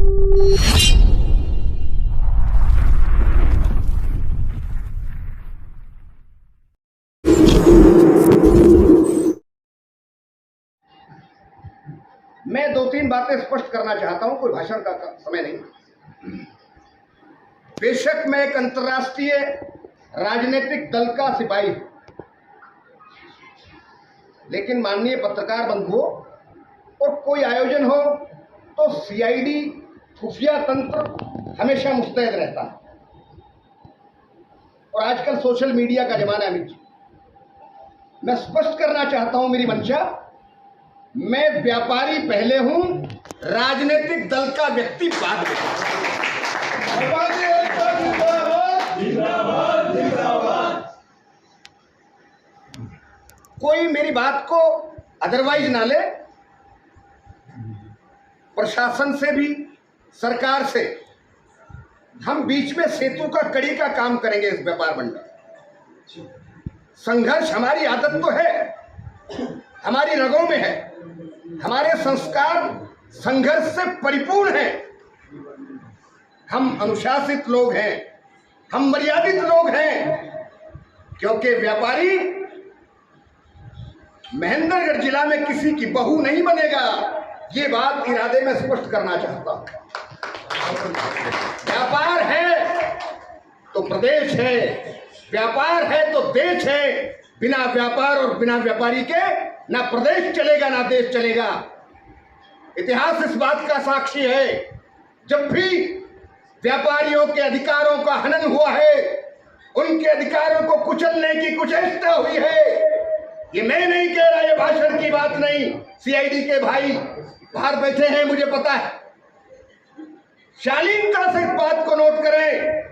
मैं दो तीन बातें स्पष्ट करना चाहता हूं, कोई भाषण का समय नहीं। बेशक मैं एक अंतर्राष्ट्रीय राजनीतिक दल का सिपाही हूं, लेकिन माननीय पत्रकार बंधुओं, और कोई आयोजन हो तो सीआईडी खुफिया तंत्र हमेशा मुस्तैद रहता है। और आजकल सोशल मीडिया का जमाना है अमित जी। मैं स्पष्ट करना चाहता हूं मेरी मंशा, मैं व्यापारी पहले हूं, राजनीतिक दल का व्यक्ति बाद में। कोई मेरी बात को अदरवाइज ना ले। प्रशासन से भी, सरकार से हम बीच में सेतु का कड़ी का काम करेंगे। इस व्यापार मंडल संघर्ष हमारी आदत तो है, हमारी रगों में है, हमारे संस्कार संघर्ष से परिपूर्ण हैं। हम अनुशासित लोग हैं, हम मर्यादित लोग हैं, क्योंकि व्यापारी महेंद्रगढ़ जिला में किसी की बहू नहीं बनेगा। ये बात इरादे में स्पष्ट करना चाहता हूं। व्यापार है तो प्रदेश है, व्यापार है तो देश है। बिना व्यापार और बिना व्यापारी के ना प्रदेश चलेगा ना देश चलेगा। इतिहास इस बात का साक्षी है, जब भी व्यापारियों के अधिकारों का हनन हुआ है, उनके अधिकारों को कुचलने की कुचेष्टा हुई है। ये मैं नहीं कह रहा, ये भाषण की बात नहीं। सीआईडी के भाई बाहर बैठे हैं, मुझे पता है। शालीनता से इस बात को नोट करें।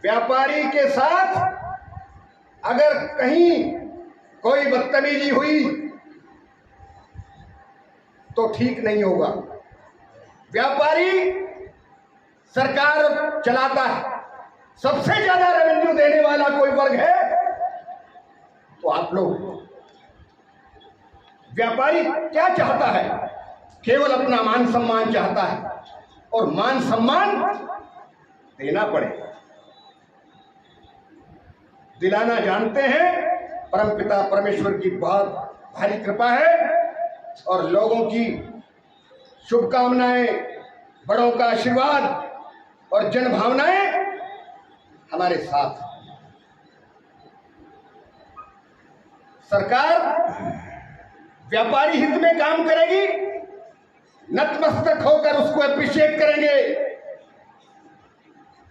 व्यापारी के साथ अगर कहीं कोई बदतमीजी हुई तो ठीक नहीं होगा। व्यापारी सरकार चलाता है, सबसे ज्यादा रेवेन्यू देने वाला कोई वर्ग है तो आप लोग। व्यापारी क्या चाहता है? केवल अपना मान सम्मान चाहता है, और मान सम्मान देना पड़ेगा। दिलाना जानते हैं। परमपिता परमेश्वर की बहुत भारी कृपा है और लोगों की शुभकामनाएं, बड़ों का आशीर्वाद और जन भावनाएं हमारे साथ। सरकार व्यापारी हित में काम करेगी, नतमस्तक होकर उसको अप्रिशिएट करेंगे,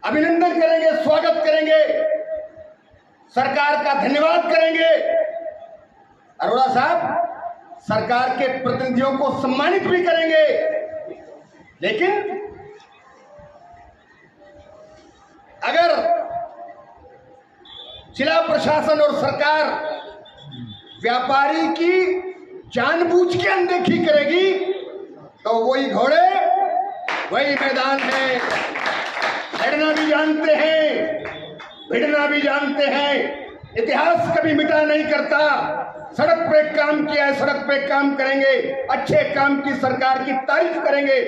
अभिनंदन करेंगे, स्वागत करेंगे, सरकार का धन्यवाद करेंगे। अरोड़ा साहब सरकार के प्रतिनिधियों को सम्मानित भी करेंगे। लेकिन अगर जिला प्रशासन और सरकार व्यापारी की जानबूझ के अनदेखी करेगी तो वही घोड़े वही मैदान है। लड़ना भी जानते हैं, भिड़ना भी जानते हैं। इतिहास कभी मिटा नहीं करता। सड़क पे काम किया है, सड़क पे काम करेंगे। अच्छे काम की सरकार की तारीफ करेंगे।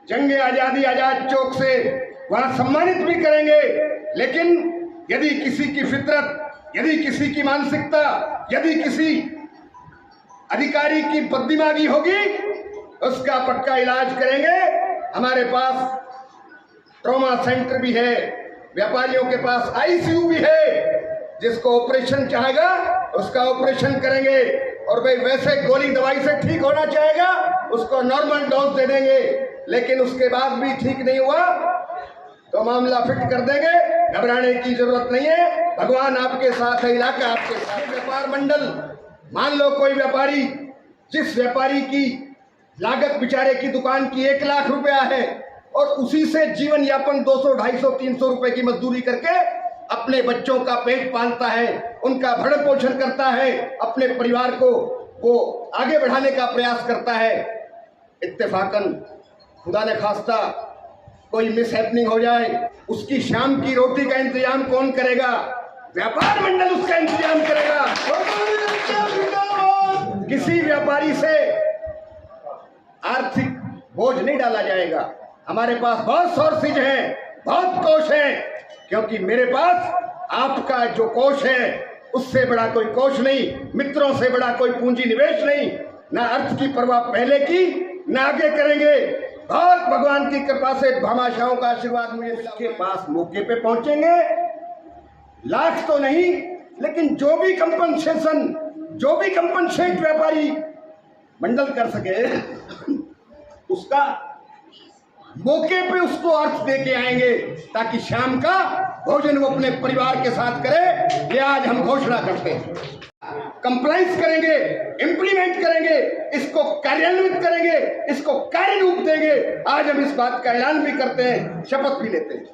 जंगे आजादी आजाद चौक से वहां सम्मानित भी करेंगे। लेकिन यदि किसी की फितरत, यदि किसी की मानसिकता, यदि किसी अधिकारी की बददिमागी होगी, उसका पक्का इलाज करेंगे। हमारे पास ट्रॉमा सेंटर भी है, व्यापारियों के पास आईसीयू भी है। जिसको ऑपरेशन चाहेगा उसका ऑपरेशन करेंगे, और भाई वैसे गोली दवाई से ठीक होना चाहेगा उसको नॉर्मल डोज दे देंगे। लेकिन उसके बाद भी ठीक नहीं हुआ तो मामला फिट कर देंगे। घबराने की जरूरत नहीं है, भगवान आपके साथ है, इलाका आपके साथ। व्यापार मंडल, मान लो कोई व्यापारी, जिस व्यापारी की लागत बेचारे की दुकान की 1 लाख रुपया है और उसी से जीवन यापन 200, 250, 300 रुपए की मजदूरी करके अपने बच्चों का पेट पालता है, उनका भरण पोषण करता है, अपने परिवार को वो आगे बढ़ाने का प्रयास करता है। इत्तेफाकन खुदा न खास्ता कोई मिसहैपनिंग हो जाए, उसकी शाम की रोटी का इंतजाम कौन करेगा? व्यापार मंडल उसका इंतजाम करेगा। किसी व्यापारी से आर्थिक बोझ नहीं डाला जाएगा। हमारे पास बहुत सोर्सेज हैं, बहुत कोष हैं, क्योंकि मेरे पास आपका जो कोष है उससे बड़ा कोई कोष नहीं, मित्रों से बड़ा कोई पूंजी निवेश नहीं। ना अर्थ की परवाह पहले की ना आगे करेंगे। बहुत भगवान की कृपा से भामाशाहों का आशीर्वाद मुझे इसके पास मौके पे पहुंचेंगे। लाख तो नहीं, लेकिन जो भी कंपनसेट व्यापारी मंडल कर सके उसका मौके पे उसको अर्थ दे के आएंगे, ताकि शाम का भोजन वो अपने परिवार के साथ करे। ये आज हम घोषणा करते हैं। कंप्लाइंस करेंगे, इंप्लीमेंट करेंगे, इसको कार्यान्वित करेंगे, इसको कार्य रूप देंगे। आज हम इस बात का ऐलान भी करते हैं, शपथ भी लेते हैं।